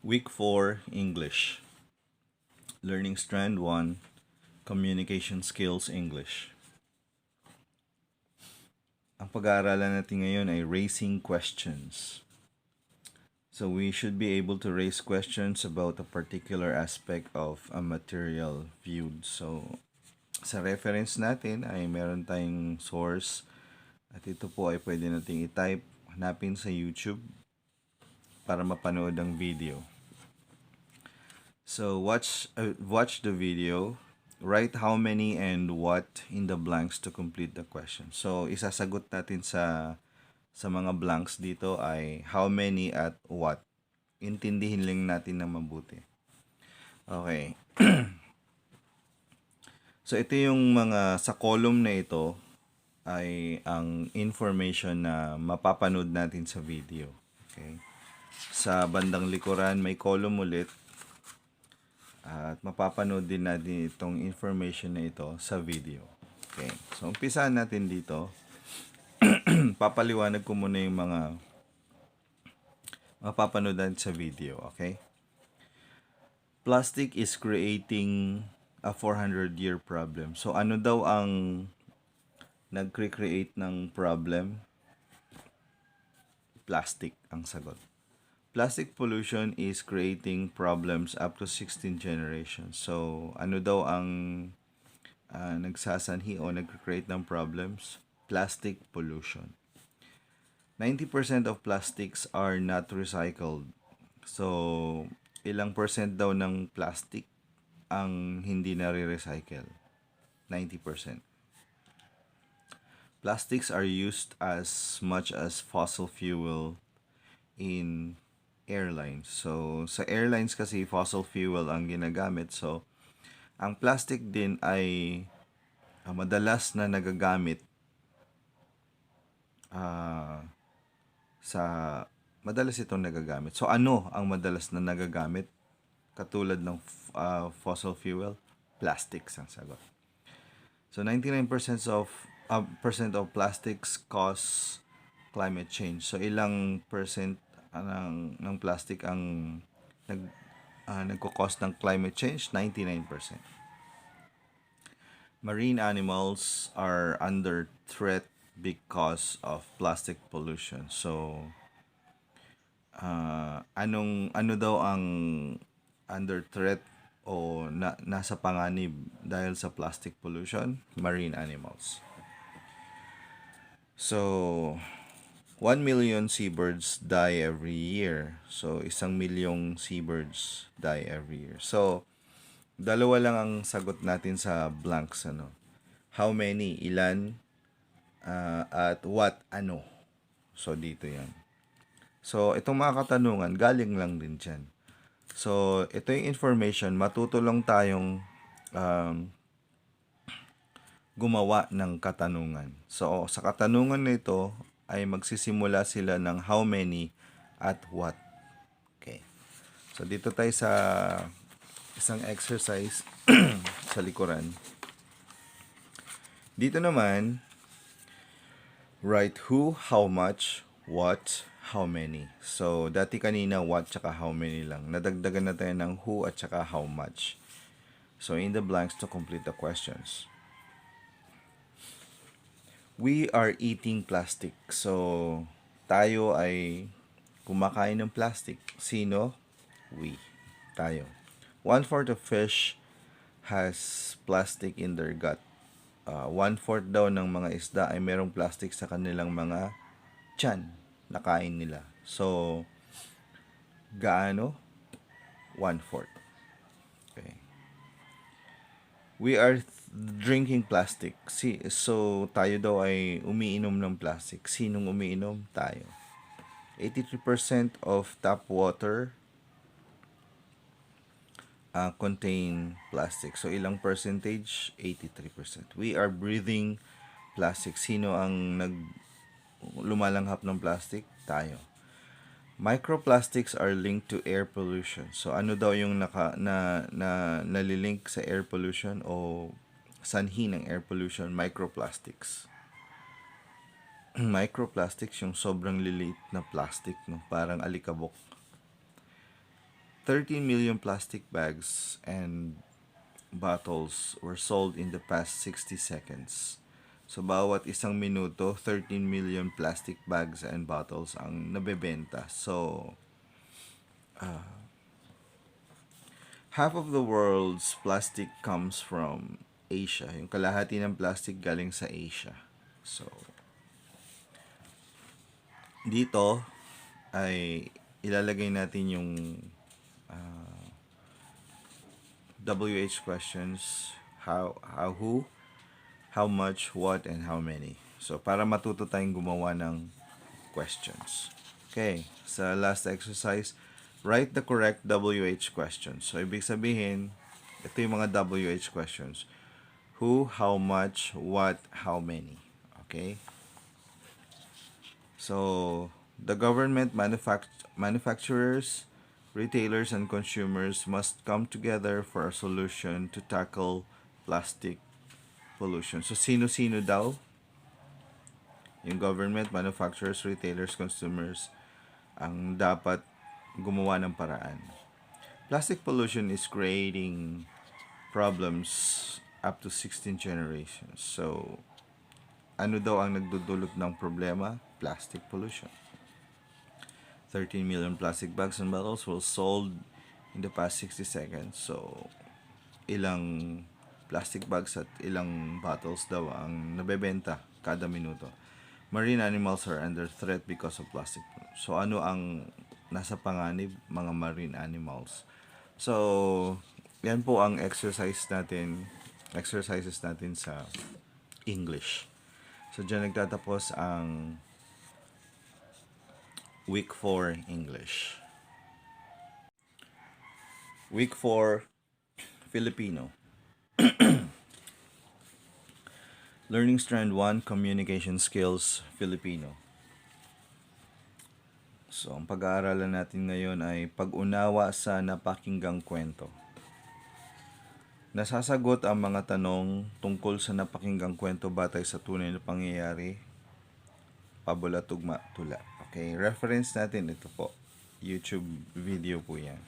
Week 4, English. Learning Strand 1, Communication Skills English. Ang pag-aaralan natin ngayon ay raising questions. So we should be able to raise questions about a particular aspect of a material viewed. So sa reference natin ay meron tayong source at ito po ay pwede nating i-type, hanapin sa YouTube para mapanood ang video. So watch the video. Write how many and what in the blanks to complete the question. So isasagot natin sa mga blanks dito ay how many at what. Intindihin lang natin ng mabuti. Okay. So ito yung mga sa column na ito ay ang information na mapapanood natin sa video. Okay. Sa bandang likuran may column ulit. At mapapanood din natin itong information na ito sa video. Okay. So, umpisahan natin dito. Papaliwanag ko muna yung mga mapapanood natin sa video. Okay. Plastic is creating a 400-year problem. So, ano daw ang nag-create ng problem? Plastic ang sagot. Plastic pollution is creating problems up to 16 generations. So, ano daw ang nagsasanhi o nag-create ng problems? Plastic pollution. 90% of plastics are not recycled. So, ilang percent daw ng plastic ang hindi na-recycle? 90%. Plastics are used as much as fossil fuel in airlines. So, sa airlines kasi fossil fuel ang ginagamit. So, ang plastic din ay madalas na nagagamit sa madalas itong nagagamit. So, ano ang madalas na nagagamit? Katulad ng fossil fuel, plastics ang sagot. So, 99% of plastics cause climate change. So, ilang percent ng plastic ang nagko-cause ng climate change? 99%. Marine animals are under threat because of plastic pollution. So, ano daw ang under threat o nasa panganib dahil sa plastic pollution? Marine animals. So, 1 million seabirds die every year. So, 1 milyong seabirds die every year. So, dalawa lang ang sagot natin sa blanks. How many, ilan, at what, ano. So, dito yan. So, itong mga katanungan, galing lang din dyan. So, ito yung information, matutulong tayong gumawa ng katanungan. So, sa katanungan na ito, ay magsisimula sila ng how many at what. Okay. So, dito tayo sa isang exercise sa likuran. Dito naman, write who, how much, what, how many. So, dati kanina what tsaka how many lang. Nadagdagan na tayo ng who at tsaka how much. So, in the blanks to complete the questions. We are eating plastic. So, tayo ay kumakain ng plastic. Sino? We. Tayo. 1/4 of fish has plastic in their gut. 1/4 daw ng mga isda ay merong plastic sa kanilang mga tiyan na kain nila. So, gaano? 1/4. Okay. We are drinking plastic. So, tayo daw ay umiinom ng plastic. Sinong umiinom? Tayo. 83% of tap water contain plastic. So, ilang percentage? 83%. We are breathing plastic. Sino ang lumalanghap ng plastic? Tayo. Microplastics are linked to air pollution. So, ano daw yung nalilink sa air pollution o sanhi ng air pollution? Microplastics. Microplastics, yung sobrang liliit na plastic, no? Parang alikabok. 13 million plastic bags and bottles were sold in the past 60 seconds. So, bawat isang minuto, 13 million plastic bags and bottles ang nabebenta. So, half of the world's plastic comes from Asia. Yung kalahati ng plastic galing sa Asia. So, dito ay ilalagay natin yung WH questions. Who, how much, what, and how many. So, para matuto tayong gumawa ng questions. Okay, sa last exercise, write the correct WH questions. So, ibig sabihin, ito yung mga WH questions. Who, how much, what, how many. Okay? So, the government, manufacturers, retailers, and consumers must come together for a solution to tackle plastic pollution. So, sino-sino daw? Yung government, manufacturers, retailers, consumers ang dapat gumawa ng paraan. Plastic pollution is creating problems up to 16 generations. So, ano daw ang nagdudulot ng problema? Plastic pollution. 13 million plastic bags and bottles were sold in the past 60 seconds. So, ilang plastic bags at ilang bottles daw ang nabebenta kada minuto. Marine animals are under threat because of plastic. So, ano ang nasa panganib? Mga marine animals. So, yan po ang exercises natin sa English. So, dyan nagtatapos ang Week 4 English. Week 4 Filipino. Learning Strand 1 Communication Skills Filipino. So, ang pag-aaralan natin ngayon ay pag-unawa sa napakinggang kwento. Nasasagot ang mga tanong tungkol sa napakinggang kwento batay sa tunay na pangyayari, pabula, tugma, tula. Okay, reference natin ito po. YouTube video po yan.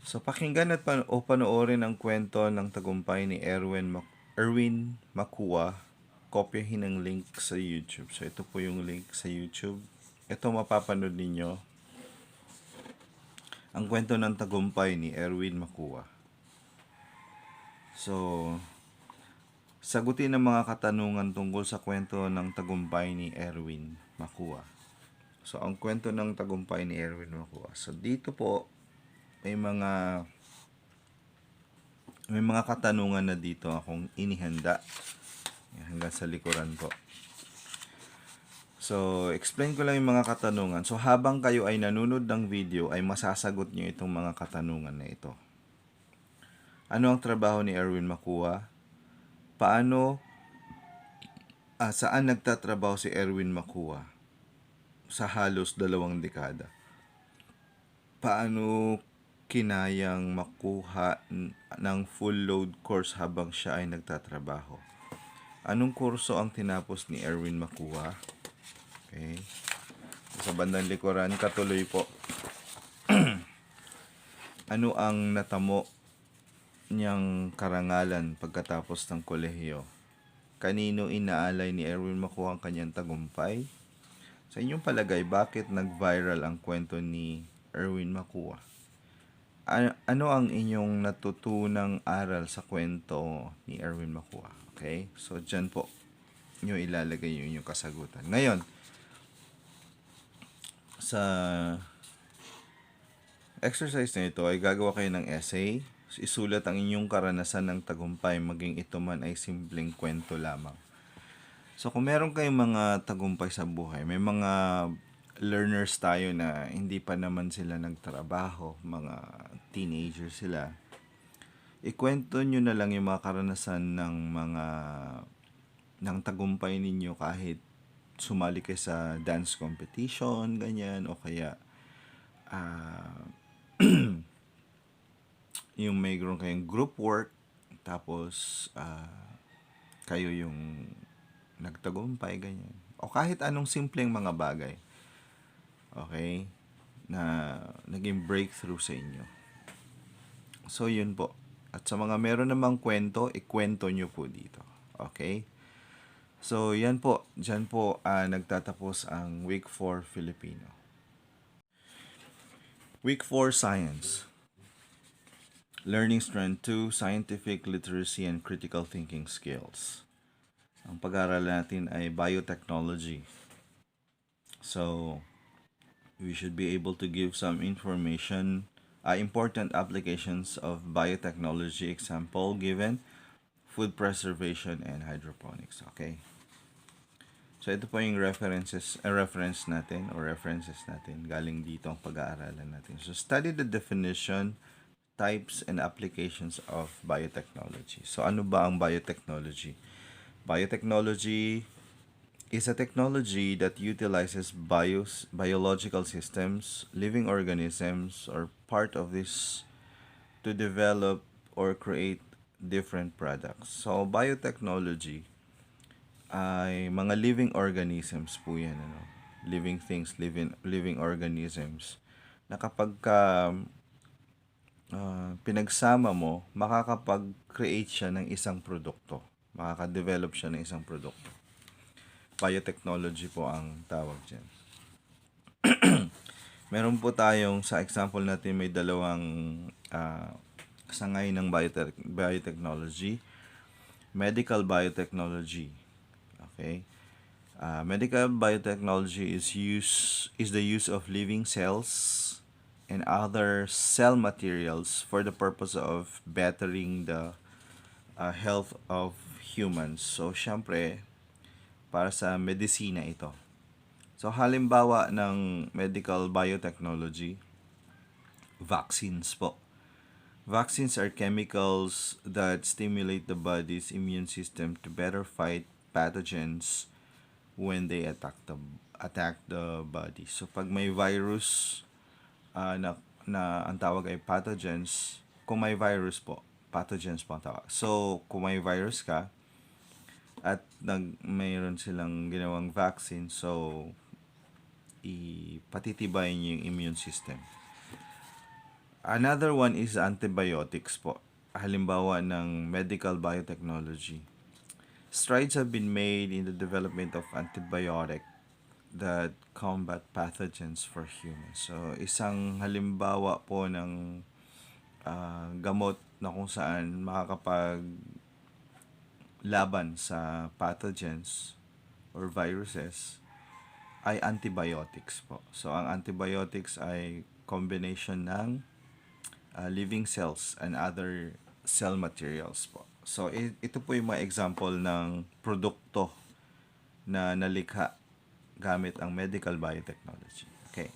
So, pakinggan at panoorin ang kwento ng tagumpay ni Erwin Makua. Kopyahin ang link sa YouTube. So, ito po yung link sa YouTube. Ito mapapanood ninyo. Ang kwento ng tagumpay ni Erwin Makua. So, sagutin ang mga katanungan tungkol sa kwento ng tagumpay ni Erwin Makua. So, ang kwento ng tagumpay ni Erwin Makua. So, dito po, may mga katanungan na dito akong inihanda. Hanggang sa likuran po. So, explain ko lang yung mga katanungan. So, habang kayo ay nanonood ng video, ay masasagot nyo itong mga katanungan na ito. Ano ang trabaho ni Erwin Makua? Saan nagtatrabaho si Erwin Makua? Sa halos 2 dekada. Paano kinayang makuha ng full load course habang siya ay nagtatrabaho? Anong kurso ang tinapos ni Erwin Makua? Okay. Sa bandang likuran, katuloy po. Ano ang natamo niyang karangalan pagkatapos ng kolehiyo? Kanino inaalay ni Erwin Makua ang kanyang tagumpay? Sa inyong palagay, bakit nag-viral ang kwento ni Erwin Makua? Ano ang inyong natutunang aral sa kwento ni Erwin Makua? Okay? So, dyan po nyo ilalagay yung inyong kasagutan. Ngayon, sa exercise na ito ay gagawa kayo ng essay. Isulat ang inyong karanasan ng tagumpay, maging ito man ay simpleng kwento lamang. So, kung meron kayong mga tagumpay sa buhay, may mga learners tayo na hindi pa naman sila nagtrabaho, mga teenagers sila. Ikwento nyo na lang yung mga karanasan ng tagumpay ninyo kahit sumali kayo sa dance competition, ganyan, o kaya yung mayroon kayong group work, tapos kayo yung nagtagumpay, ganyan. O kahit anong simpleng mga bagay. Okay? na naging breakthrough sa inyo. So, yun po. At sa mga meron namang kwento, ikwento nyo po dito. Okay? So, yan po. Diyan po nagtatapos ang Week 4 Filipino. Week 4 Science. Learning Strand 2, Scientific Literacy and Critical Thinking Skills. Ang pag-aaral natin ay Biotechnology. So, we should be able to give some information, important applications of biotechnology, example given, food preservation and hydroponics. Okay? So, ito po yung reference natin or references natin. Galing dito ang pag-aaralan natin. So, study the definition, types, and applications of biotechnology. So, ano ba ang biotechnology? Biotechnology is a technology that utilizes biological systems, living organisms, or part of this to develop or create different products. So, biotechnology ay mga living organisms po yan. Ano? Living things, living organisms na kapag pinagsama mo, makakapag-create siya ng isang produkto. Makaka-develop siya ng isang produkto. Biotechnology po ang tawag dyan. Meron po tayong, sa example natin, may dalawang sangay ng biotechnology. Medical biotechnology. Okay? Medical biotechnology is the use of living cells and other cell materials for the purpose of bettering the health of humans. So, syempre, para sa medisina ito. So, halimbawa ng medical biotechnology, vaccines po. Vaccines are chemicals that stimulate the body's immune system to better fight pathogens when they attack the body. So, pag may virus na ang tawag ay pathogens, kung may virus po, pathogens po ang tawag. So, kung may virus ka, at mayroon silang ginawang vaccine, so ipatitibay niyo yung immune system. Another one is antibiotics po. Halimbawa ng medical biotechnology. Strides have been made in the development of antibiotic that combat pathogens for humans. So, isang halimbawa po ng gamot na kung saan makakapag laban sa pathogens or viruses ay antibiotics po. So, ang antibiotics ay combination ng living cells and other cell materials po. So, ito po yung mga example ng produkto na nalikha gamit ang medical biotechnology. Okay.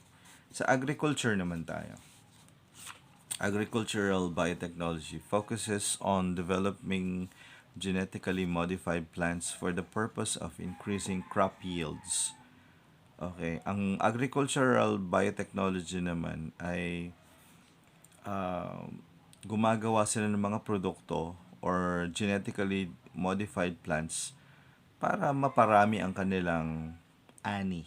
Sa agriculture naman tayo. Agricultural biotechnology focuses on developing genetically modified plants for the purpose of increasing crop yields. Okay, ang agricultural biotechnology naman ay gumagawa sila ng mga produkto or genetically modified plants para maparami ang kanilang ani.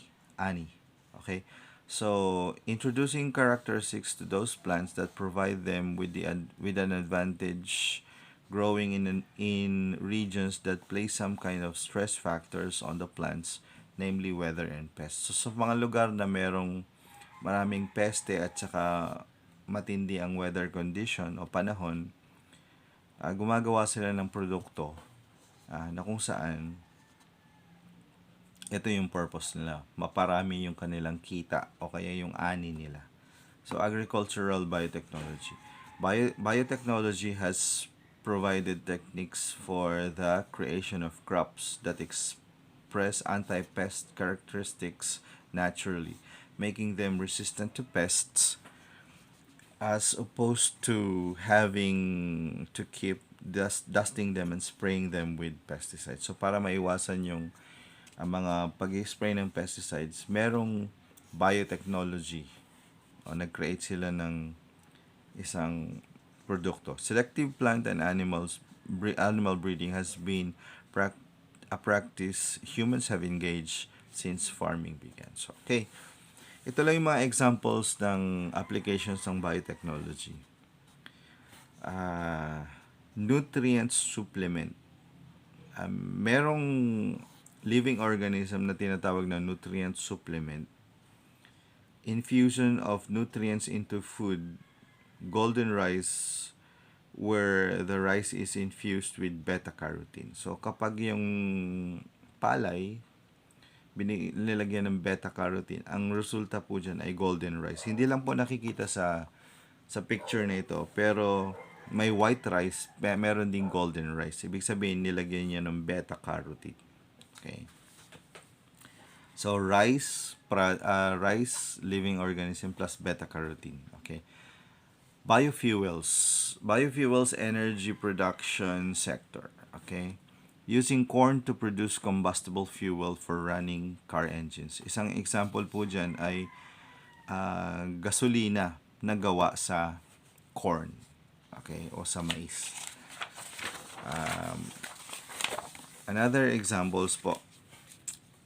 Okay? So, introducing characteristics to those plants that provide them with an advantage growing in regions that place some kind of stress factors on the plants, namely weather and pests. So, sa mga lugar na merong maraming peste at saka matindi ang weather condition o panahon, gumagawa sila ng produkto na kung saan ito yung purpose nila. Maparami yung kanilang kita o kaya yung ani nila. So, agricultural biotechnology. Biotechnology has provided techniques for the creation of crops that express anti-pest characteristics naturally, making them resistant to pests as opposed to having to keep dusting them and spraying them with pesticides. So, para maiwasan yung ang mga pag-spray ng pesticides, merong biotechnology o nag-create sila ng isang produkto. Selective plant and animal breeding has been a practice humans have engaged since farming began. So, okay. Ito lang yung mga examples ng applications ng biotechnology. Ah, nutrient supplement. Merong living organism na tinatawag na nutrient supplement. Infusion of nutrients into food. Golden rice where the rice is infused with beta-carotene. So kapag yung palay nilagyan ng beta-carotene, ang resulta po dyan ay golden rice. Hindi lang po nakikita sa picture na ito, pero may white rice, meron ding golden rice. Ibig sabihin, nilagyan niya ng beta-carotene. Okay. So, rice, living organism plus beta-carotene. Okay. Biofuels. Biofuels energy production sector. Okay. Using corn to produce combustible fuel for running car engines. Isang example po dyan ay gasolina na gawa sa corn. Okay, o sa mais. Another examples po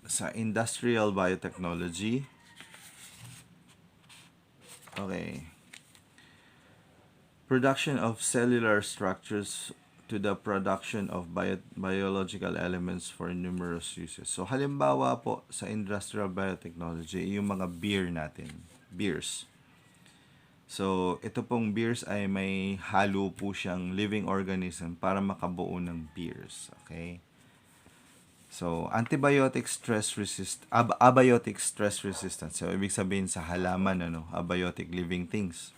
sa industrial biotechnology. Okay. Production of cellular structures to the production of biological elements for numerous uses. So, halimbawa po sa industrial biotechnology, yung mga beer natin. Beers. So, ito pong beers ay may halo po siyang living organism para makabuo ng beers. Okay? So, abiotic stress resistance. So, ibig sabihin sa halaman, abiotic living things.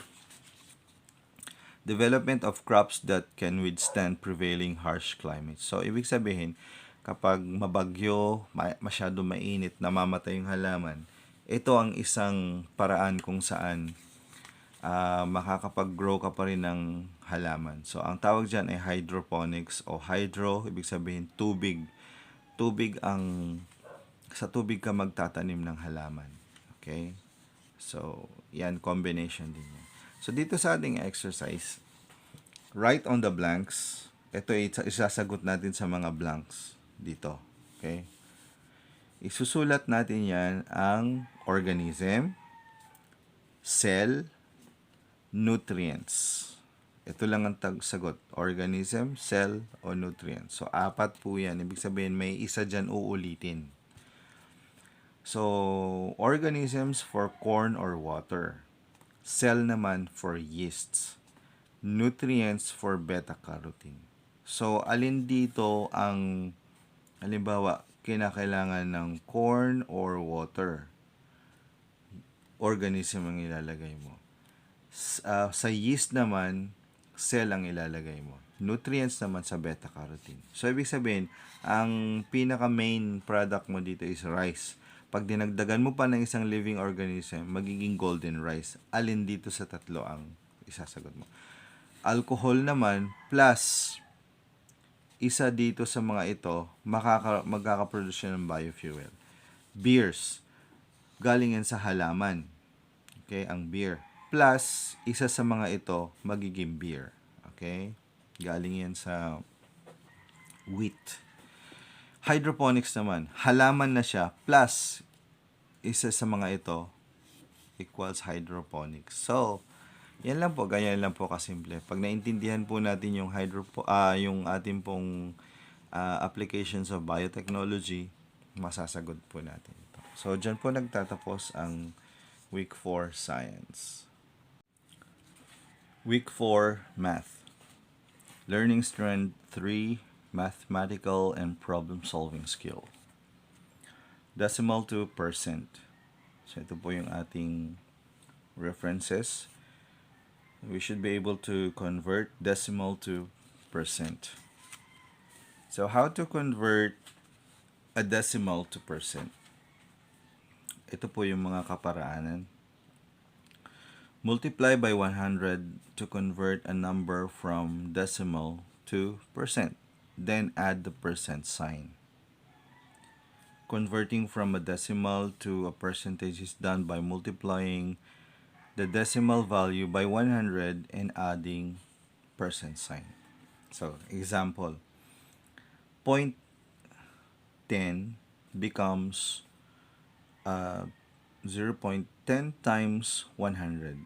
Development of crops that can withstand prevailing harsh climates. So, ibig sabihin, kapag mabagyo, masyado mainit, namamatay yung halaman, ito ang isang paraan kung saan makakapag-grow ka pa rin ng halaman. So, ang tawag dyan ay hydroponics o hydro, ibig sabihin tubig. Sa tubig ka magtatanim ng halaman. Okay? So, yan, combination din yan. So, dito sa ating exercise, write on the blanks. Ito isasagot natin sa mga blanks dito. Okay? Isusulat natin yan ang organism, cell, nutrients. Ito lang ang sagot. Organism, cell, o nutrients. So, 4 po yan. Ibig sabihin, may isa dyan uulitin. So, organisms for corn or water. Cell naman for yeasts. Nutrients for beta-carotene. So, alin dito ang, halimbawa, kinakailangan ng corn or water? Organism ang ilalagay mo. Sa yeast naman, cell ang ilalagay mo. Nutrients naman sa beta-carotene. So, ibig sabihin, ang pinaka-main product mo dito is rice. Pag dinagdagan mo pa ng isang living organism, magiging golden rice. Alin dito sa tatlo ang isasagot mo? Alcohol naman, plus isa dito sa mga ito, magkakaproduce ng biofuel. Beers, galing yan sa halaman. Okay, ang beer. Plus, isa sa mga ito, magiging beer. Okay? Galing yan sa wheat. Hydroponics naman, halaman na siya, plus, isa sa mga ito, equals hydroponics. So, yan lang po, ganyan lang po kasimple. Pag naintindihan po natin yung yung ating pong applications of biotechnology, masasagot po natin ito. So, dyan po nagtatapos ang Week 4 Science. Week 4 Math. Learning Strand 3, Mathematical and Problem-Solving Skill. Decimal to percent. So, ito po yung ating references. We should be able to convert decimal to percent. So, how to convert a decimal to percent? Ito po yung mga kaparaanan. Multiply by 100 to convert a number from decimal to percent. Then add the percent sign. Converting from a decimal to a percentage is done by multiplying the decimal value by 100 and adding percent sign. So, example, 0.10 becomes 0.10 10 times 100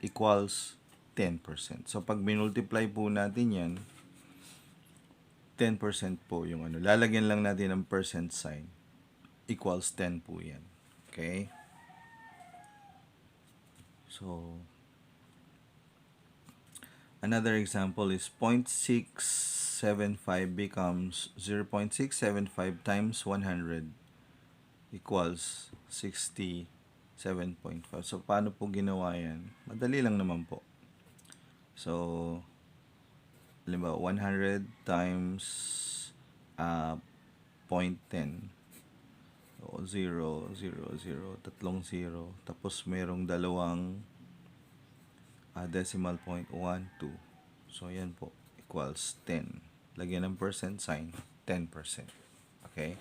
equals 10%. So, pag minultiply po natin yan, 10% po yung ano. Lalagyan lang natin ng percent sign. Equals 10 po yan. Okay? So, another example is 0.675 becomes 0.675 times 100 equals 67.5. So, paano po ginawa yan? Madali lang naman po. So, halimbawa, 100 times 0.10. So, 0, 0, 0, tatlong 0. Tapos, merong dalawang decimal point, 1, 2. So, yan po, equals 10. Lagyan ng percent sign, 10%. Okay?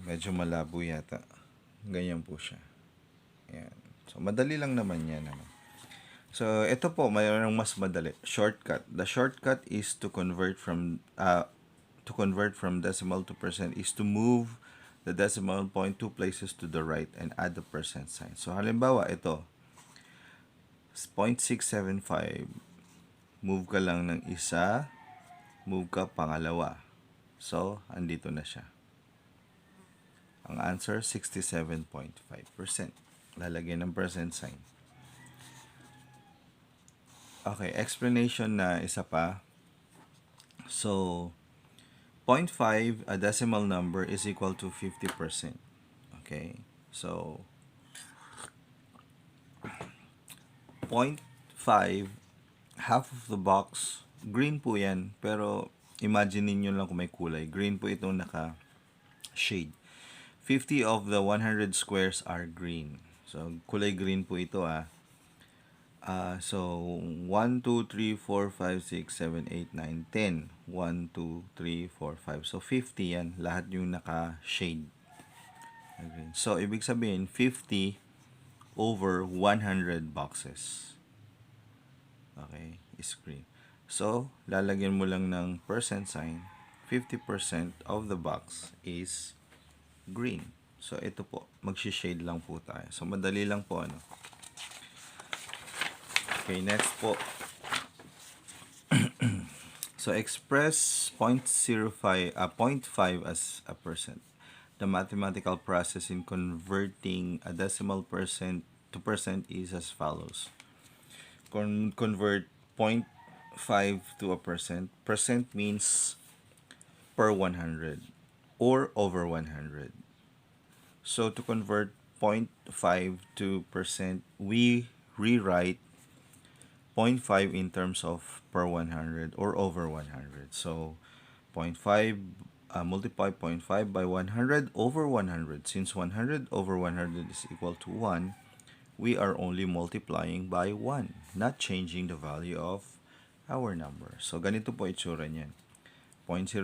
Medyo malabo yata. Ganyan po siya. Yan. So, madali lang naman yan. Ano? So, ito po, mayroong mas madali. Shortcut. The shortcut is to convert from decimal to percent is to move the decimal point 2 places to the right and add the percent sign. So, halimbawa, ito, 0.675. Move ka lang ng isa, move ka pangalawa. So, andito na siya. Ang answer, 67.5%. Lalagyan ng percent sign. Okay, explanation na isa pa. So, 0.5, a decimal number, is equal to 50%. Okay, so, 0.5, half of the box, green po yan, pero imagine niyo lang kung may kulay. Green po itong naka-shade. 50 of the 100 squares are green. So, kulay green po ito so, 1, 2, 3, 4, 5, 6, 7, 8, 9, 10. 1, 2, 3, 4, 5. So, 50 yan. Lahat yung naka-shade. So, ibig sabihin, 50 over 100 boxes. Okay, is green. So, lalagyan mo lang ng percent sign. 50% of the box is green. So, ito po. Mag-shade lang po tayo. So, madali lang po, ano. Okay, next po. So, express 0.05 as a percent. The mathematical process in converting a decimal percent to percent is as follows. Convert 0.5 to a percent. Percent means per 100 or over 100. So, to convert 0.5 to percent, we rewrite 0.5 in terms of per 100 or over 100. So, 0.5, multiply 0.5 by 100 over 100. Since 100 over 100 is equal to 1, we are only multiplying by 1, not changing the value of our number. So, ganito po itsura niyan. 0.05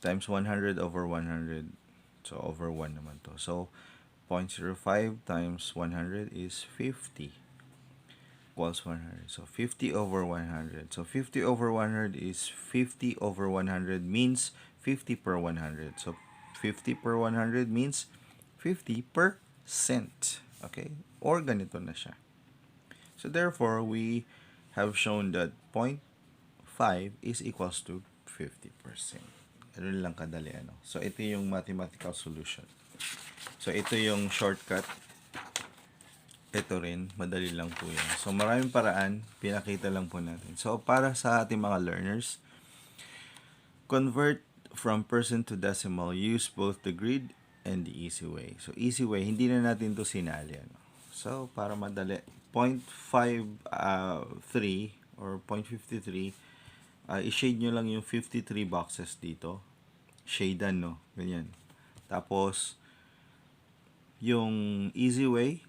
times 100 over 100. So, over 1 naman to. So, 0.05 times 100 is 50. Equals 100. So, 50 over 100. So, 50 over 100 is 50 over 100 means 50 per 100. So, 50 per 100 means 50%. Okay? Or ganito na siya. So, therefore, we have shown that 0.5 is equals to 50%. Ganun lang kadali, ano. So, ito yung mathematical solution. So, ito yung shortcut. Ito rin, madali lang po yan. So, maraming paraan, pinakita lang po natin. So, para sa ating mga learners, convert from percent to decimal, use both the grid and the easy way. So, easy way, hindi na natin to sinali. Ano? So, para madali, 0.53 or 0.53, i-shade nyo lang yung 53 boxes dito. Shadean, no? Ganyan. Tapos, yung easy way,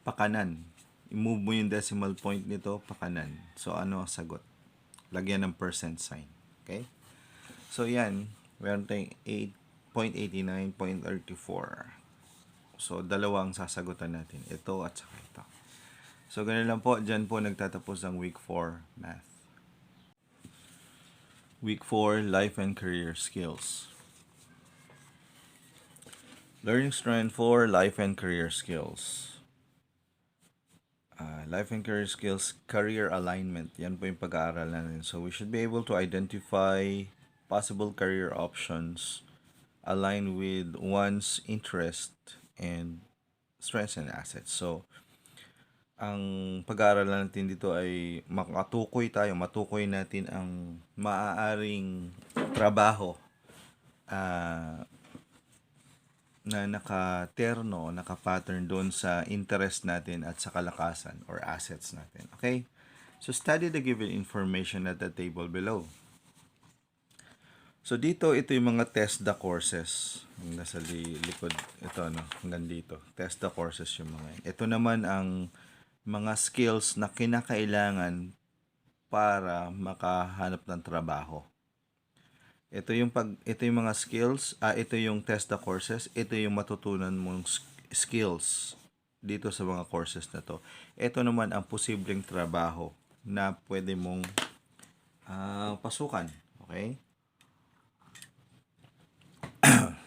pakanan. I-move mo yung decimal point nito, pakanan. So, ano ang sagot? Lagyan ng percent sign. Okay? So, yan. Meron tayong 8.89, 0.34. So, dalawang sasagutan natin. Ito at saka ito. So, ganun lang po. Diyan po nagtatapos ang Week 4 Math. Week 4 Life and Career Skills. Learning strength for life and career skills. Life and career skills, career alignment. Yan po yung pag-aaralan natin. So, we should be able to identify possible career options align with one's interest and strengths and assets. So, ang pag-aaralan natin dito ay matukoy natin ang maaaring trabaho ah, na naka-terno, naka-pattern doon sa interest natin at sa kalakasan or assets natin. Okay? So, study the given information at the table below. So, dito, ito yung mga test the courses. Yung nasa likod, ito, no? Hanggang dito. Test the courses yung mga yun. Ito naman ang mga skills na kinakailangan para makahanap ng trabaho. Ito yung mga skills, ito yung test the courses, ito yung matutunan mong skills dito sa mga courses na to. Ito naman ang posibleng trabaho na pwede mong pasukan. Okay?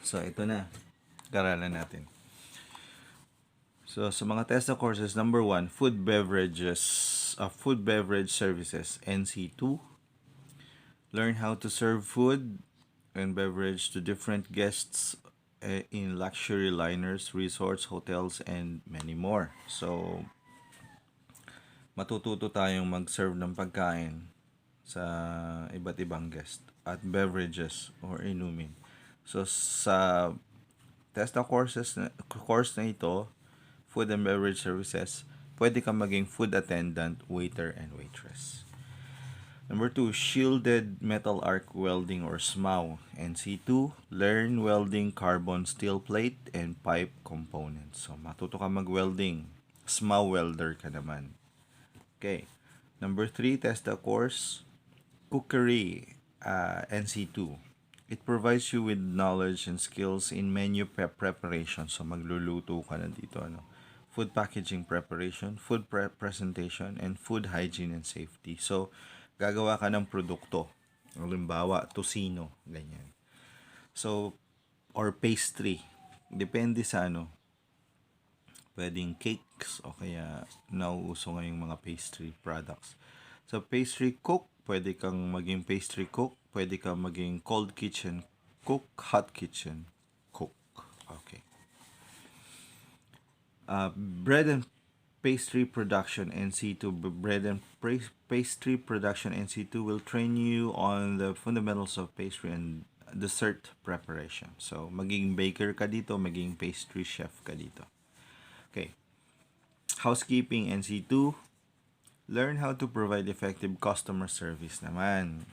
So, ito na. Karalan natin. So, sa mga test the courses, number 1, food beverage services, NC2. Learn how to serve food and beverage to different guests in luxury liners, resorts, hotels, and many more. So, matututo tayong mag-serve ng pagkain sa iba't ibang guest at beverages or inumin. So, sa course na ito, food and beverage services, pwede kang maging food attendant, waiter, and waitress. Number 2, shielded metal arc welding or SMAW. NC2, learn welding carbon steel plate and pipe components. So, matuto ka mag-welding. SMAW welder ka naman. Okay. Number 3, test the course. Cookery, NC2. It provides you with knowledge and skills in menu preparation. So, magluluto ka na dito. Food packaging preparation, food presentation, and food hygiene and safety. So, gagawa ka ng produkto. Halimbawa, tosino, ganyan. So, or pastry. Depende sa pwedeng cakes o kaya nauuso ngayong mga pastry products. So, pastry cook, pwede kang maging pastry cook, pwede kang maging cold kitchen cook, hot kitchen cook. Okay. Bread and pastry production NC2. Bread and pastry production NC2 will train you on the fundamentals of pastry and dessert preparation. So, maging baker ka dito, maging pastry chef ka dito. Okay. Housekeeping NC2. Learn how to provide effective customer service naman.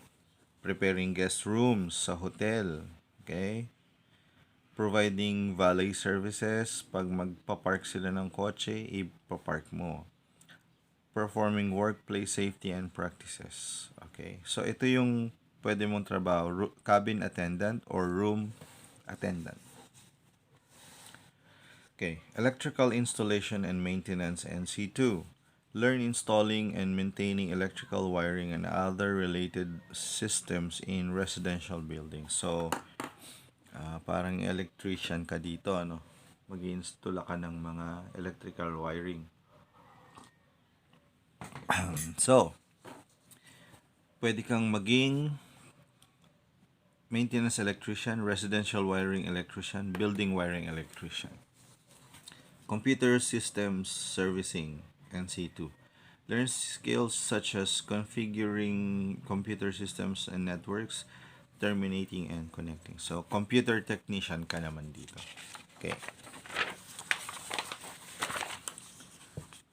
Preparing guest rooms sa hotel. Okay? Providing valet services. Pag magpa-park sila ng kotse, ipapark mo. Performing workplace safety and practices. Okay? So, ito yung pwede mong trabaho. Cabin attendant or room attendant. Okay. Electrical installation and maintenance NC2. Learn installing and maintaining electrical wiring and other related systems in residential buildings. So, parang electrician ka dito, mag-install ka ng mga electrical wiring. So, pwede kang maging maintenance electrician, residential wiring electrician, building wiring electrician. Computer systems servicing, NC2. Learn skills such as configuring computer systems and networks, terminating and connecting. So, computer technician ka naman dito. Okay.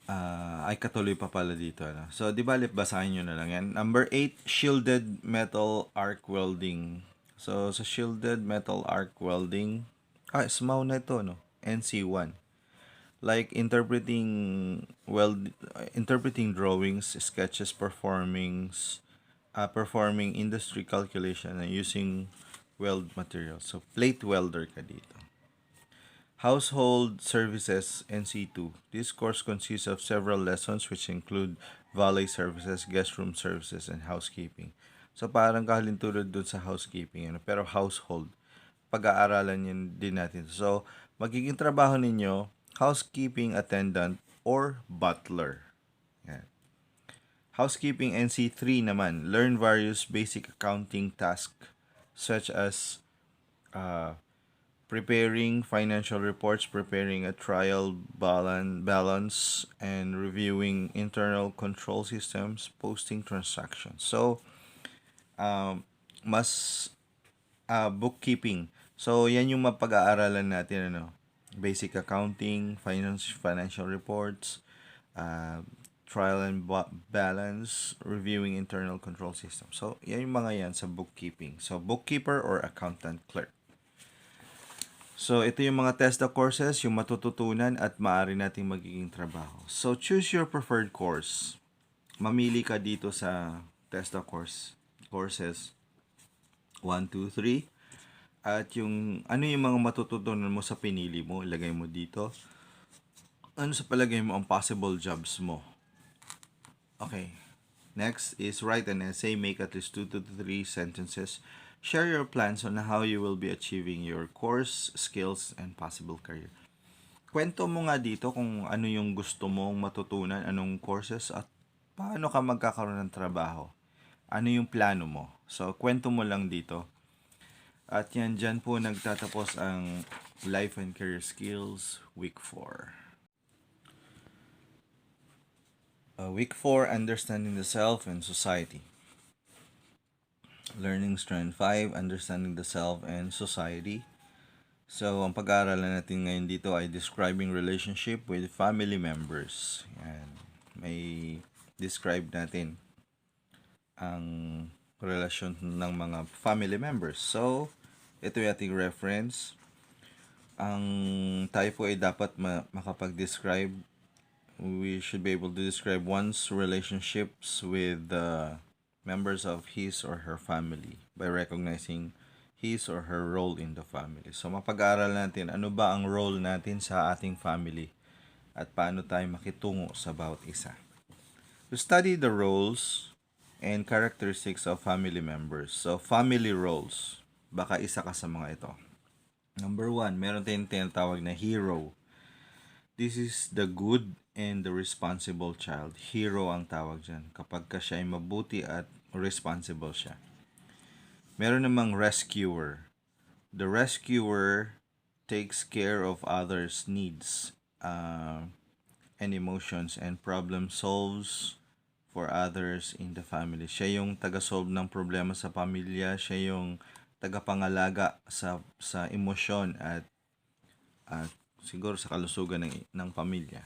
Ay katuloy pa pala dito. So, di ba basahin nyo na lang yan. Number 8, shielded metal arc welding. So, sa shielded metal arc welding, SMAW na ito, NC1. Like interpreting drawings, sketches, performing industry calculation and using weld materials. So, plate welder ka dito. Household Services NC2. This course consists of several lessons which include valet services, guest room services, and housekeeping. So, parang kahalintulad dun sa housekeeping, pero household. Pag-aaralan yan din natin. So, Magiging trabaho ninyo, housekeeping attendant or butler. Yan. Housekeeping NC3 naman, learn various basic accounting tasks such as uh, preparing financial reports, preparing a trial balance, and reviewing internal control systems, posting transactions. So, mas bookkeeping. So, yan yung mapag-aaralan natin, ano, basic accounting, financial reports, uh, trial and balance, reviewing internal control system. So, yan yung mga yan sa bookkeeping. So, bookkeeper or accountant clerk. So, ito yung mga TESDA courses, yung matututunan at maaari nating magiging trabaho. So, choose your preferred course. Mamili ka dito sa TESDA courses 1, 2, 3. At yung ano yung mga matututunan mo sa pinili mo, ilagay mo dito. Ano sa palagay mo ang possible jobs mo? Okay. Next is write an essay, make at least 2 to 3 sentences. Share your plans on how you will be achieving your course, skills, and possible career. Kwento mo nga dito kung ano yung gusto mong matutunan, anong courses, at paano ka magkakaroon ng trabaho. Ano yung plano mo. So, kwento mo lang dito. At yan, dyan po nagtatapos ang Life and Career Skills Week 4. Week 4, Understanding the Self and Society. Learning Strand 5, Understanding the Self and Society. So, ang pag-aaralan natin ngayon dito ay describing relationship with family members. Yan. May describe natin ang relasyon ng mga family members. So, ito yung ating reference. Ang tayo po ay dapat makapag-describe. We should be able to describe one's relationships with the members of his or her family by recognizing his or her role in the family. So, mapag-aaral natin ano ba ang role natin sa ating family at paano tayo makitungo sa bawat isa. To study the roles and characteristics of family members. So, family roles. Baka isa ka sa mga ito. Number 1, meron tayong tinatawag na hero. This is the good and the responsible child. Hero ang tawag dyan. Kapag ka siya ay mabuti at responsible siya. Meron namang rescuer. The rescuer takes care of others' needs and emotions and problem solves for others in the family. Siya yung taga-solve ng problema sa pamilya. Siya yung tagapangalaga sa emosyon at siguro sa kalusugan ng pamilya.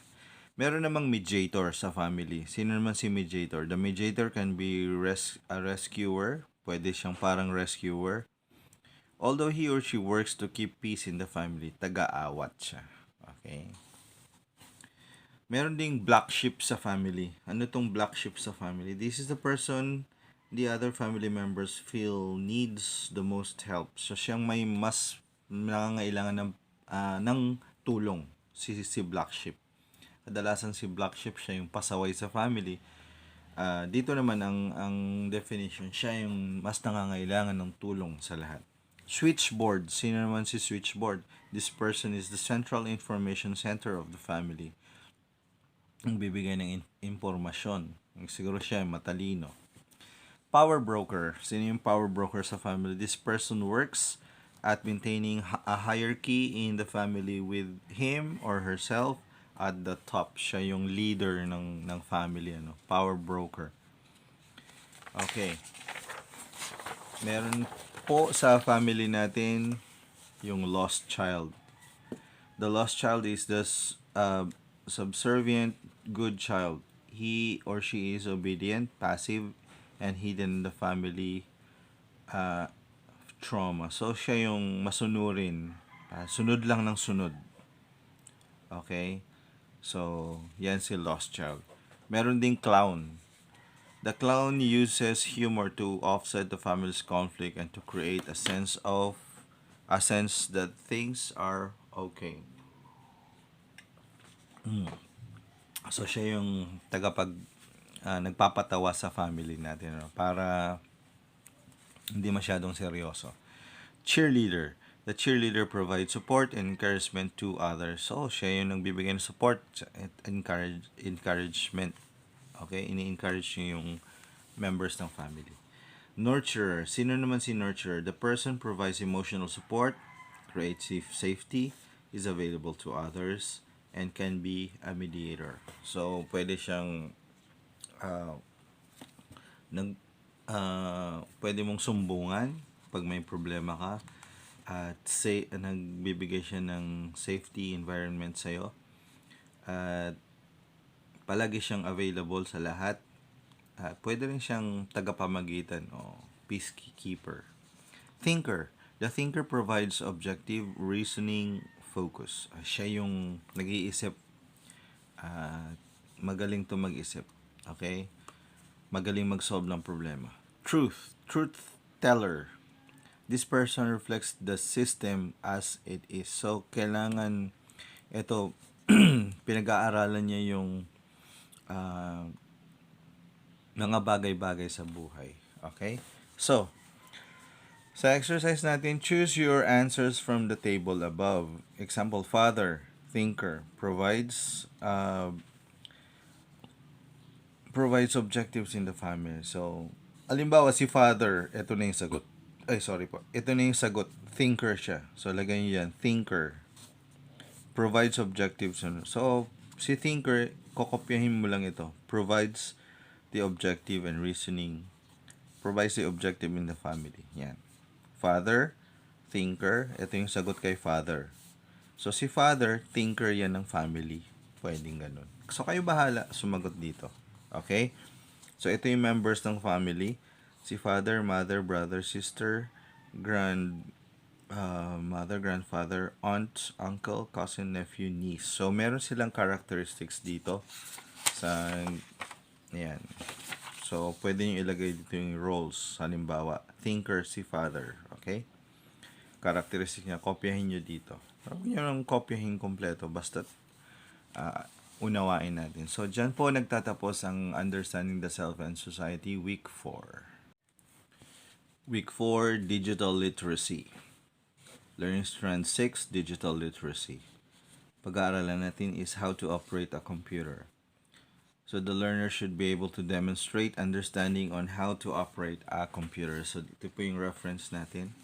Meron namang mediator sa family. Sino naman si mediator? The mediator can be a rescuer. Pwede siyang parang rescuer. Although he or she works to keep peace in the family, taga-awat siya. Okay? Meron ding black sheep sa family. Ano tong black sheep sa family? This is the person the other family members feel needs the most help. So, siyang may mas nangangailangan ng tulong. Si black sheep. Kadalasan si black sheep siya yung pasaway sa family. Dito naman ang definition, siya yung mas nangangailangan ng tulong sa lahat. Switchboard. Sino naman si switchboard? This person is the central information center of the family. Ang bibigay ng impormasyon. Siguro siya ay matalino. Power broker. Sino yung power broker sa family? This person works at maintaining a hierarchy in the family with him or herself at the top. Siya yung leader ng family. Power broker. Okay. Meron po sa family natin yung lost child. The lost child is the subservient good child. He or she is obedient, passive, and hidden in the family trauma. So, siya yung masunurin. Sunod lang ng sunod. Okay? So, yan si lost child. Meron ding clown. The clown uses humor to offset the family's conflict and to create a sense that things are okay. So, siya yung nagpapatawa sa family natin para hindi masyadong seryoso. Cheerleader. The cheerleader provides support and encouragement to others. So, siya yung nagbibigay ng support at encouragement. Okay? Ini-encourage niyo yung members ng family. Nurturer. Sino naman si nurturer? The person provides emotional support, creates safety, is available to others, and can be a mediator. So, pwede siyang uh, nag pwede mong sumbungan pag may problema ka at nagbibigay siya ng safety environment sa iyo at palagi siyang available sa lahat at pwede rin siyang tagapamagitan o peacekeeper. Thinker. The thinker provides objective reasoning focus. Siya yung nag-iisip at magaling to mag-isip. Okay? Magaling mag-solve ng problema. Truth. Truth teller. This person reflects the system as it is. So, kailangan ito, pinag-aaralan niya yung uh, mga bagay-bagay sa buhay. Okay? So, sa exercise natin, choose your answers from the table above. Example, father, thinker, provides objectives in the family. So, alimbawa si father, ito na yung sagot. Ay, sorry po. Ito na yung sagot. Thinker siya. So, lagay niyo yan. Thinker. Provides objectives. So, si thinker, kokopyahin mo lang ito. Provides the objective and reasoning. Provides the objective in the family. Yan. Father, thinker. Ito yung sagot kay father. So, si father, thinker yan ng family. Pwedeng ganun. So, kayo bahala sumagot dito. Okay? So, ito yung members ng family. Si father, mother, brother, sister, mother, grandfather, aunt, uncle, cousin, nephew, niece. So, meron silang characteristics dito. Yan. So, pwede nyo ilagay dito yung roles. Halimbawa, thinker si father. Okay? Characteristic niya, kopyahin nyo dito. Huwag nyo nang kopyahin kompleto. Basta unawain natin. So, dyan po nagtatapos ang Understanding the Self and Society Week 4. Week 4, Digital Literacy. Learning Strand 6, Digital Literacy. Pag-aaralan natin is how to operate a computer. So, the learner should be able to demonstrate understanding on how to operate a computer. So, ito po yung reference natin.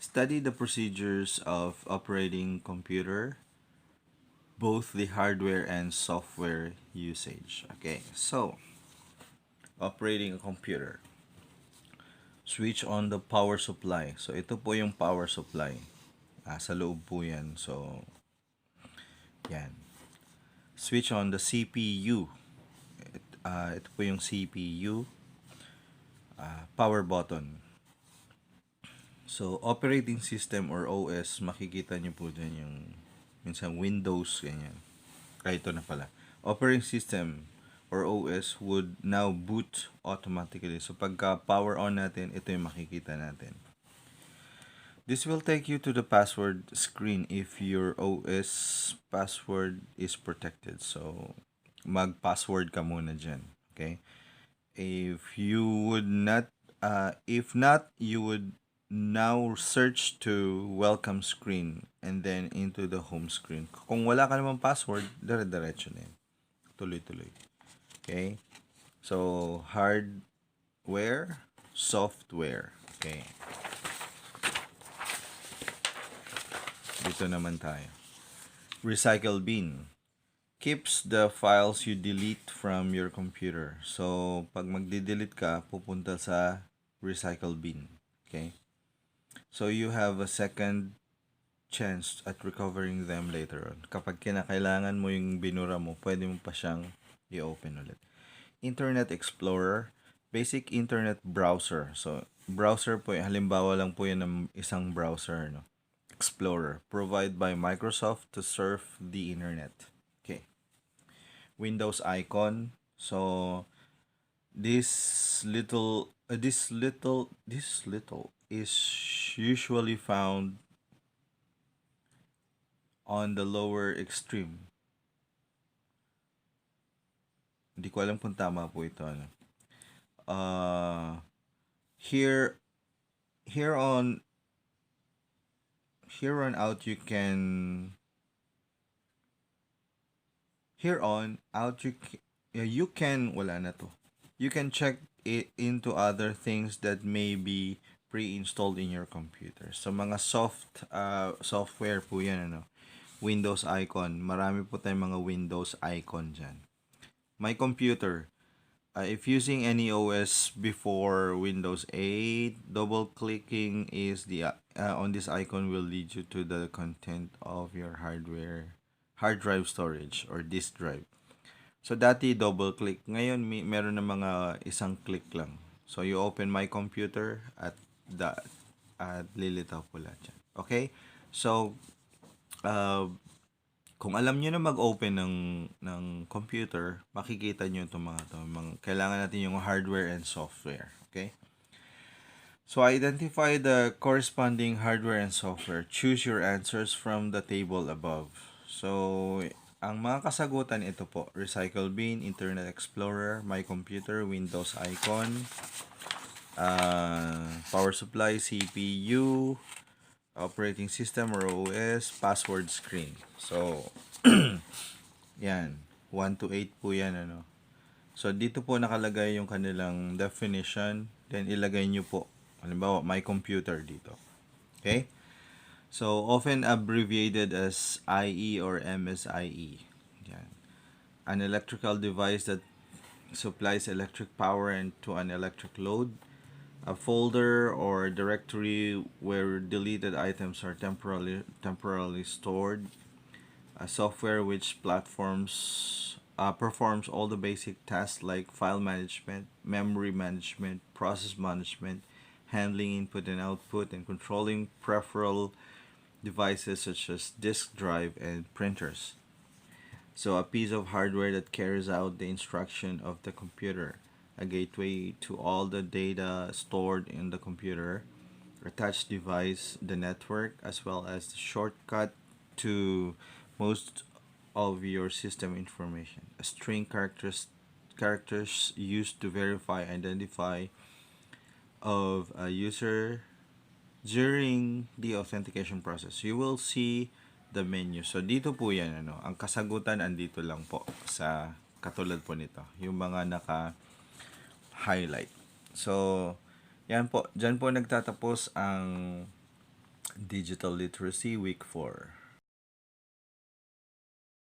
Study the procedures of operating computer, both the hardware and software usage. Okay, so operating a computer. Switch on the power supply. So ito po yung power supply. Sa loob po yan. So, yan. Switch on the CPU. Ito po yung CPU. Power button. So, operating system or OS, makikita nyo po dyan yung minsan Windows, ganyan. Ito na pala. Operating system or OS would now boot automatically. So, pagka power on natin, ito yung makikita natin. This will take you to the password screen if your OS password is protected. So, mag-password ka muna dyan. Okay? If not, you would now search to welcome screen and then into the home screen. Kung wala ka namang password, dire-diretso na yun. Tuloy-tuloy. Okay? So, hardware, software. Okay. Dito naman tayo. Recycle bin. Keeps the files you delete from your computer. So, pag magde-delete ka, pupunta sa recycle bin. Okay? So, you have a second chance at recovering them later on. Kapag kinakailangan mo yung binura mo, pwede mo pa siyang i-open ulit. Internet Explorer, basic internet browser. So, browser po, halimbawa lang po yan ng isang browser, no? Explorer, provided by Microsoft to surf the internet. Okay. Windows icon. So, this little is usually found on the lower extreme. Hindi ko alam kung tama po ito. Ano. Here on here on out you can here on out you can wala na to. You can check it into other things that may be pre-installed in your computer. So mga software po yan ano. Windows icon. Marami po tayong mga Windows icon dyan. My computer. If using any OS before Windows 8, double-clicking is the on this icon will lead you to the content of your hard drive storage or disk drive. So dati double-click, ngayon meron na mga isang click lang. So you open my computer at lilitaw po lahat yan. Okay? So uh, kung alam niyo na mag-open ng computer, makikita niyo itong mga to. Kailangan natin yung hardware and software. Okay? So identify the corresponding hardware and software. Choose your answers from the table above. So ang mga kasagutan ito po, Recycle Bin, Internet Explorer, My Computer, Windows icon, power supply, CPU, operating system or OS, password screen. So, yan. 1 to 8 po yan, ano. So, dito po nakalagay yung kanilang definition. Then, ilagay nyo po. Halimbawa, my computer dito. Okay? So, often abbreviated as IE or MSIE. Yan. An electrical device that supplies electric power and to an electric load. A folder or directory where deleted items are temporarily stored. A software which performs all the basic tasks like file management, memory management, process management, handling input and output, and controlling peripheral devices such as disk drive and printers. So a piece of hardware that carries out the instruction of the computer, a gateway to all the data stored in the computer, attached device, the network, as well as the shortcut to most of your system information. A string characters used to verify identify of a user during the authentication process. You will see the menu. So dito po 'yan ano. Ang kasagutan andito lang po sa katulad po nito, yung mga naka-highlight. So yan po, diyan po nagtatapos ang Digital Literacy Week 4.